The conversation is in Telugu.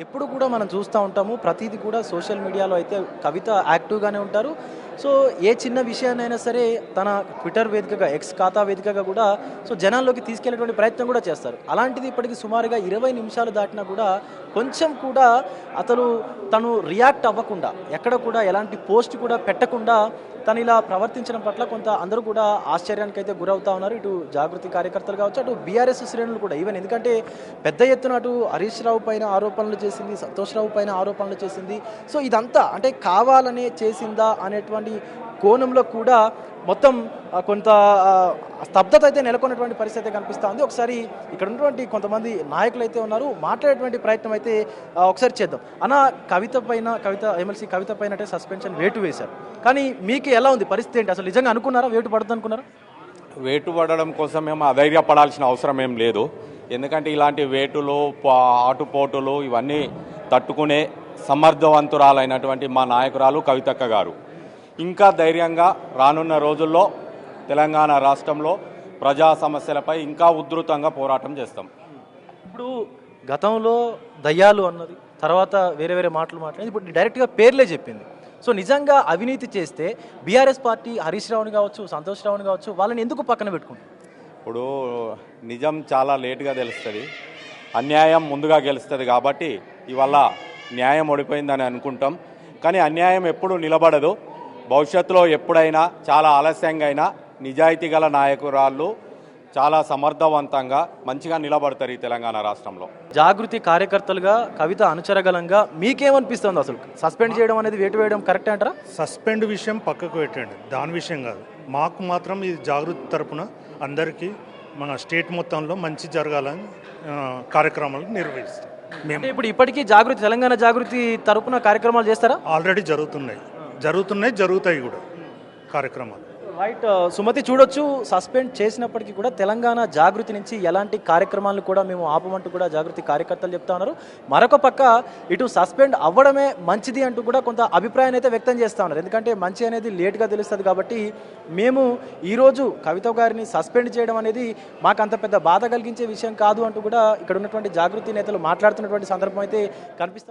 ఎప్పుడు కూడా మనం చూస్తూ ఉంటాము. ప్రతీది కూడా సోషల్ మీడియాలో అయితే కవిత యాక్టివ్‌గానే ఉంటారు. సో, ఏ చిన్న విషయాన్నైనా సరే తన ట్విట్టర్ వేదికగా, ఎక్స్ ఖాతా వేదికగా కూడా జనాల్లోకి తీసుకెళ్ళేటువంటి ప్రయత్నం కూడా చేస్తారు. అలాంటిది ఇప్పటికి సుమారుగా 20 నిమిషాలు దాటినా కూడా కొంచెం కూడా తను రియాక్ట్ అవ్వకుండా, ఎక్కడ కూడా ఎలాంటి పోస్ట్ కూడా పెట్టకుండా తను ఇలా ప్రవర్తించడం పట్ల కొంత అందరూ కూడా ఆశ్చర్యానికైతే గురవుతా ఉన్నారు. ఇటు జాగృతి కార్యకర్తలు కావచ్చు, అటు బీఆర్ఎస్ శ్రేణులు కూడా. ఈవెన్ ఎందుకంటే పెద్ద ఎత్తున అటు హరీష్ రావు పైన ఆరోపణలు చేసింది, సంతోష్ రావు పైన ఆరోపణలు చేసింది. సో ఇదంతా అంటే కావాలనే చేసిందా అనేటువంటి కోణంలో కూడా మొత్తం కొంత స్తబ్దత అయితే నెలకొన్నటువంటి పరిస్థితి అయితే కనిపిస్తూ ఉంది. ఒకసారి ఇక్కడ ఉన్నటువంటి కొంతమంది నాయకులు అయితే ఉన్నారు, మాట్లాడేటువంటి ప్రయత్నం అయితే ఒకసారి చేద్దాం. ఎమ్మెల్సీ కవిత పైన అంటే సస్పెన్షన్ వేటు వేశారు. కానీ మీకు ఎలా ఉంది పరిస్థితి ఏంటి? అసలు నిజంగా అనుకున్నారా వేటు పడుతుంది అనుకున్నారా? వేటు పడడం కోసం మేము అధైర్యపడాల్సిన అవసరం ఏం లేదు. ఎందుకంటే ఇలాంటి వేటులు, ఆటుపోటులు ఇవన్నీ తట్టుకునే సమర్థవంతురాలైనటువంటి మా నాయకురాలు కవితక్క గారు ఇంకా ధైర్యంగా రానున్న రోజుల్లో తెలంగాణ రాష్ట్రంలో ప్రజా సమస్యలపై ఇంకా ఉధృతంగా పోరాటం చేస్తాం. ఇప్పుడు గతంలో దయ్యాలు అన్నది, తర్వాత వేరే వేరే మాటలు మాట్లాడింది, ఇప్పుడు డైరెక్ట్గా పేర్లే చెప్పింది. సో నిజంగా అవినీతి చేస్తే బీఆర్ఎస్ పార్టీ హరీష్ రావుని కావచ్చు, సంతోష్ రావుని కావచ్చు, వాళ్ళని ఎందుకు పక్కన పెట్టుకుంటారు? ఇప్పుడు నిజం చాలా లేటుగా తెలుస్తుంది, అన్యాయం ముందుగా గెలుస్తుంది. కాబట్టి ఇవాళ న్యాయం ఓడిపోయిందని అనుకుంటాం. కానీ అన్యాయం ఎప్పుడు నిలబడదు. భవిష్యత్తులో ఎప్పుడైనా చాలా ఆలస్యంగా అయినా నిజాయితీ గల నాయకురాళ్ళు చాలా సమర్థవంతంగా మంచిగా నిలబడతారు ఈ తెలంగాణ రాష్ట్రంలో. జాగృతి కార్యకర్తలుగా, కవిత అనుచరగలంగా మీకేమనిపిస్తుంది? అసలు సస్పెండ్ చేయడం అనేది, వేటు వేయడం కరెక్ట్ అంటారా? సస్పెండ్ విషయం పక్కకు పెట్టండి, దాని విషయం కాదు. మాకు మాత్రం ఇది జాగృతి తరపున అందరికీ మన స్టేట్ మొత్తంలో మంచి జరగాలని కార్యక్రమాలు నిర్వహిస్తాం మేము. ఇప్పుడు ఇప్పటికీ తెలంగాణ జాగృతి తరపున కార్యక్రమాలు చేస్తారా? ఆల్రెడీ జరుగుతాయి కూడా కార్యక్రమాలు. రైట్. సుమతి, చూడొచ్చు, సస్పెండ్ చేసినప్పటికీ కూడా తెలంగాణ జాగృతి నుంచి ఎలాంటి కార్యక్రమాలను కూడా మేము ఆపమంటూ కూడా జాగృతి కార్యకర్తలు చెప్తా ఉన్నారు. మరొక పక్క ఇటు సస్పెండ్ అవ్వడమే మంచిది అంటూ కూడా కొంత అభిప్రాయాన్ని అయితే వ్యక్తం చేస్తూ ఉన్నారు. ఎందుకంటే మంచి అనేది లేట్గా తెలుస్తుంది కాబట్టి మేము ఈరోజు కవిత గారిని సస్పెండ్ చేయడం అనేది మాకు అంత పెద్ద బాధ కలిగించే విషయం కాదు అంటూ కూడా ఇక్కడ ఉన్నటువంటి జాగృతి నేతలు మాట్లాడుతున్నటువంటి సందర్భం అయితే కనిపిస్తుంది.